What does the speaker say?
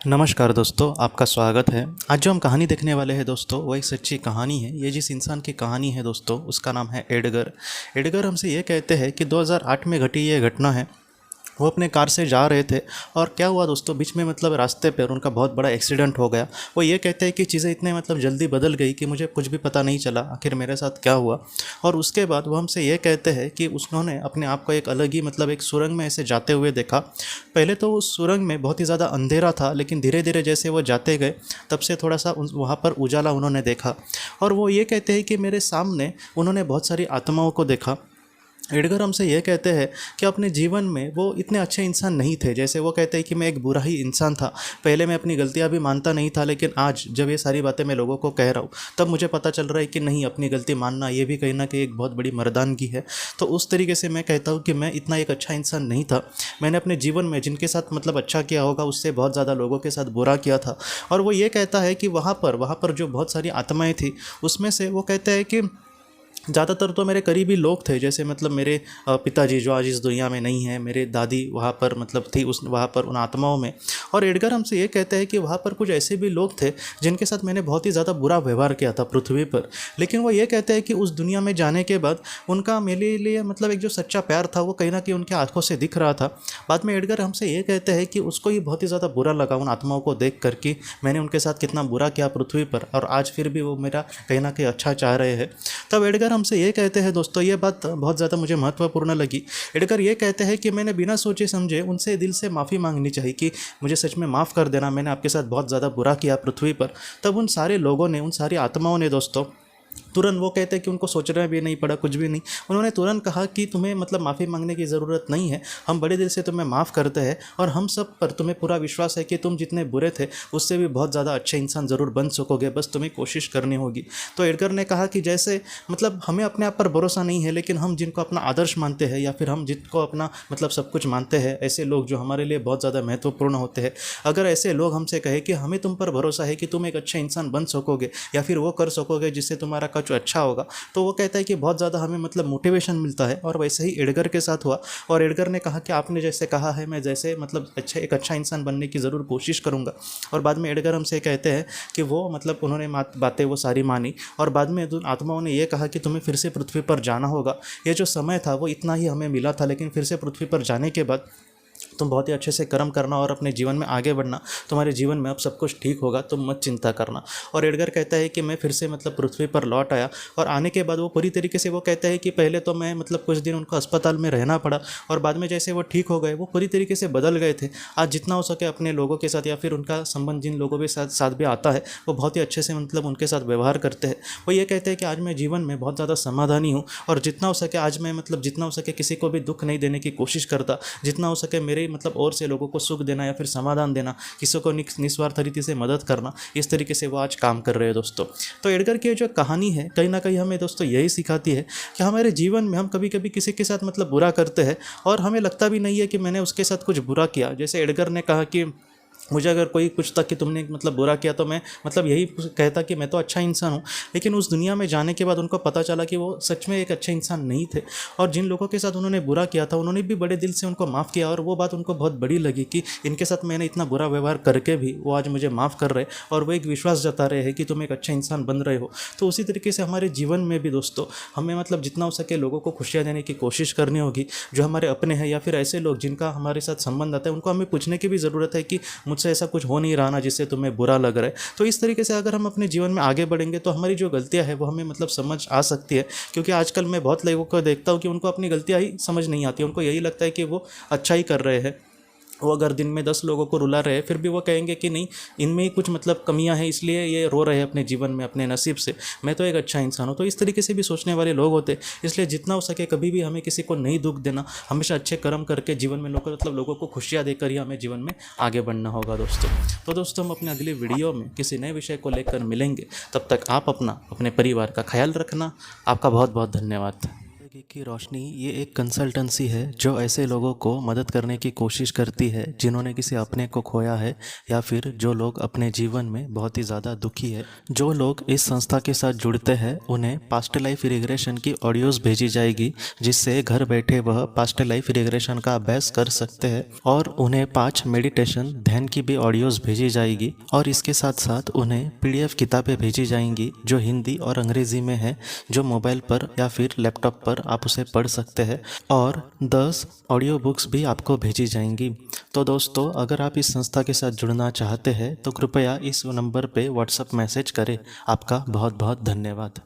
नमस्कार दोस्तों, आपका स्वागत है। आज जो हम कहानी देखने वाले हैं दोस्तों, वो एक सच्ची कहानी है। ये जिस इंसान की कहानी है दोस्तों, उसका नाम है एडगर। एडगर हमसे ये कहते हैं कि 2008 में घटी ये घटना है। वो अपने कार से जा रहे थे और क्या हुआ दोस्तों, बीच में रास्ते पर उनका बहुत बड़ा एक्सीडेंट हो गया। वो ये कहते हैं कि चीज़ें इतने जल्दी बदल गई कि मुझे कुछ भी पता नहीं चला आखिर मेरे साथ क्या हुआ। और उसके बाद वो हमसे ये कहते हैं कि उन्होंने अपने आप को एक अलग ही एक सुरंग में ऐसे जाते हुए देखा। पहले तो उस सुरंग में बहुत ही ज़्यादा अंधेरा था, लेकिन धीरे धीरे जैसे वो जाते गए तब से थोड़ा सा वहाँ पर उजाला उन्होंने देखा। और वो ये कहते हैं कि मेरे सामने उन्होंने बहुत सारी आत्माओं को देखा। एडगर हमसे ये कहते हैं कि अपने जीवन में वो इतने अच्छे इंसान नहीं थे। जैसे वो कहते हैं कि मैं एक बुरा ही इंसान था, पहले मैं अपनी गलतियां भी मानता नहीं था, लेकिन आज जब ये सारी बातें मैं लोगों को कह रहा हूँ तब मुझे पता चल रहा है कि नहीं, अपनी गलती मानना ये भी कहीं ना कहीं एक बहुत बड़ी मर्दानगी है। तो उस तरीके से मैं कहता हूँ कि मैं इतना एक अच्छा इंसान नहीं था। मैंने अपने जीवन में जिनके साथ अच्छा किया होगा, उससे बहुत ज़्यादा लोगों के साथ बुरा किया था। और वो ये कहता है कि वहाँ पर जो बहुत सारी आत्माएँ थी, उसमें से वो कहता है कि ज़्यादातर तो मेरे करीबी लोग थे। जैसे मेरे पिताजी जो आज इस दुनिया में नहीं हैं, मेरे दादी वहाँ पर थी उस वहाँ पर उन आत्माओं में। और एडगर हमसे ये कहते हैं कि वहाँ पर कुछ ऐसे भी लोग थे जिनके साथ मैंने बहुत ही ज़्यादा बुरा व्यवहार किया था पृथ्वी पर। लेकिन वो ये कहते हैं कि उस दुनिया में जाने के बाद उनका मेरे लिए एक जो सच्चा प्यार था वो कहीं ना कहीं उनकी आंखों से दिख रहा था। बाद में एडगर हमसे ये कहते हैं कि उसको ही बहुत ही ज़्यादा बुरा लगा उन आत्माओं को देख कर कि मैंने उनके साथ कितना बुरा किया पृथ्वी पर, और आज फिर भी वो मेरा कहीं ना कहीं अच्छा चाह रहे हैं। तब एडगर हमसे ये कहते हैं दोस्तों, ये बात बहुत ज़्यादा मुझे महत्वपूर्ण लगी। एडगर ये कहते हैं कि मैंने बिना सोचे समझे उनसे दिल से माफ़ी मांगनी चाहिए कि मुझे सच में माफ़ कर देना, मैंने आपके साथ बहुत ज़्यादा बुरा किया पृथ्वी पर। तब उन सारे लोगों ने, उन सारी आत्माओं ने दोस्तों तुरंत, वो कहते हैं कि उनको सोचना भी नहीं पड़ा, कुछ भी नहीं, उन्होंने तुरंत कहा कि तुम्हें माफ़ी मांगने की ज़रूरत नहीं है, हम बड़े दिल से तुम्हें माफ़ करते हैं और हम सब पर तुम्हें पूरा विश्वास है कि तुम जितने बुरे थे उससे भी बहुत ज़्यादा अच्छे इंसान ज़रूर बन सकोगे, बस तुम्हें कोशिश करनी होगी। तो एडगर ने कहा कि जैसे हमें अपने आप पर भरोसा नहीं है, लेकिन हम जिनको अपना आदर्श मानते हैं या फिर हम जिनको अपना सब कुछ मानते हैं, ऐसे लोग जो हमारे लिए बहुत ज़्यादा महत्वपूर्ण होते हैं, अगर ऐसे लोग हमसे कहे कि हमें तुम पर भरोसा है कि तुम एक अच्छे इंसान बन सकोगे या फिर वो कर सकोगे जिससे तुम्हारा कुछ अच्छा होगा, तो वो कहता है कि बहुत ज़्यादा हमें मोटिवेशन मिलता है। और वैसे ही एडगर के साथ हुआ। और एडगर ने कहा कि आपने जैसे कहा है, मैं जैसे एक अच्छा इंसान बनने की ज़रूर कोशिश करूँगा। और बाद में एडगर हमसे कहते हैं कि वो उन्होंने बातें वो सारी मानी। और बाद में आत्माओं ने ये कहा कि तुम्हें फिर से पृथ्वी पर जाना होगा। ये जो समय था वो इतना ही हमें मिला था, लेकिन फिर से पृथ्वी पर जाने के बाद तुम बहुत ही अच्छे से कर्म करना और अपने जीवन में आगे बढ़ना, तुम्हारे जीवन में अब सब कुछ ठीक होगा, तुम मत चिंता करना। और एडगर कहता है कि मैं फिर से पृथ्वी पर लौट आया। और आने के बाद वो पूरी तरीके से वो कहता है कि पहले तो मैं कुछ दिन उनको अस्पताल में रहना पड़ा, और बाद में जैसे वो ठीक हो गए, वो पूरी तरीके से बदल गए थे। आज जितना हो सके अपने लोगों के साथ या फिर उनका संबंध जिन लोगों के साथ भी आता है, वो बहुत ही अच्छे से उनके साथ व्यवहार करते हैं। वो ये कहते हैं कि आज मैं जीवन में बहुत ज़्यादा समाधानी हूँ, और जितना हो सके आज मैं जितना हो सके किसी को भी दुख नहीं देने की कोशिश करता, जितना हो सके मेरे और से लोगों को सुख देना या फिर समाधान देना, किसी को निस्वार्थ रीति से मदद करना, इस तरीके से वो आज काम कर रहे हैं दोस्तों। तो एडगर की जो कहानी है कहीं ना कहीं हमें दोस्तों यही सिखाती है कि हमारे जीवन में हम कभी कभी किसी के साथ बुरा करते हैं और हमें लगता भी नहीं है कि मैंने उसके साथ कुछ बुरा किया। जैसे एडगर ने कहा कि मुझे अगर कोई पूछता कि तुमने बुरा किया, तो मैं यही कहता कि मैं तो अच्छा इंसान हूँ। लेकिन उस दुनिया में जाने के बाद उनको पता चला कि वो सच में एक अच्छे इंसान नहीं थे, और जिन लोगों के साथ उन्होंने बुरा किया था उन्होंने भी बड़े दिल से उनको माफ़ किया। और वो बात उनको बहुत बड़ी लगी कि इनके साथ मैंने इतना बुरा व्यवहार करके भी वो आज मुझे माफ़ कर रहे, और वो एक विश्वास जता रहे हैं कि तुम एक अच्छे इंसान बन रहे हो। तो उसी तरीके से हमारे जीवन में भी दोस्तों हमें जितना हो सके लोगों को खुशियाँ देने की कोशिश करनी होगी। जो हमारे अपने हैं या फिर ऐसे लोग जिनका हमारे साथ संबंध आता है, उनको हमें पूछने की भी ज़रूरत है कि मुझसे ऐसा कुछ हो नहीं रहा ना जिससे तुम्हें बुरा लग रहा है। तो इस तरीके से अगर हम अपने जीवन में आगे बढ़ेंगे तो हमारी जो गलतियां है वो हमें समझ आ सकती है। क्योंकि आजकल मैं बहुत लोगों को देखता हूँ कि उनको अपनी गलतियां ही समझ नहीं आती, उनको यही लगता है कि वो अच्छा ही कर रहे हैं। वो अगर दिन में 10 लोगों को रुला रहे फिर भी वो कहेंगे कि नहीं, इनमें ही कुछ कमियां हैं, इसलिए ये रो रहे हैं अपने जीवन में, अपने नसीब से, मैं तो एक अच्छा इंसान हूँ। तो इस तरीके से भी सोचने वाले लोग होते हैं। इसलिए जितना हो सके कभी भी हमें किसी को नहीं दुख देना, हमेशा अच्छे कर्म करके जीवन में लोगों को खुशियाँ देकर ही हमें जीवन में आगे बढ़ना होगा दोस्तों। तो दोस्तों हम अपने अगली वीडियो में किसी नए विषय को लेकर मिलेंगे। तब तक आप अपने परिवार का ख्याल रखना। आपका बहुत बहुत धन्यवाद। जिंदगी की रोशनी ये एक कंसल्टेंसी है जो ऐसे लोगों को मदद करने की कोशिश करती है जिन्होंने किसी अपने को खोया है या फिर जो लोग अपने जीवन में बहुत ही ज़्यादा दुखी है। जो लोग इस संस्था के साथ जुड़ते हैं उन्हें पास्ट लाइफ रिग्रेशन की ऑडियोज़ भेजी जाएगी, जिससे घर बैठे वह पास्ट लाइफ रिग्रेशन का अभ्यास कर सकते हैं। और उन्हें 5 मेडिटेशन ध्यान की भी ऑडियोज़ भेजी जाएगी और इसके साथ साथ उन्हें PDF किताबें भेजी जाएंगी जो हिंदी और अंग्रेज़ी में है, जो मोबाइल पर या फिर लैपटॉप पर आप उसे पढ़ सकते हैं। और 10 ऑडियो बुक्स भी आपको भेजी जाएंगी। तो दोस्तों, अगर आप इस संस्था के साथ जुड़ना चाहते हैं तो कृपया इस नंबर पे व्हाट्सएप मैसेज करें। आपका बहुत बहुत धन्यवाद।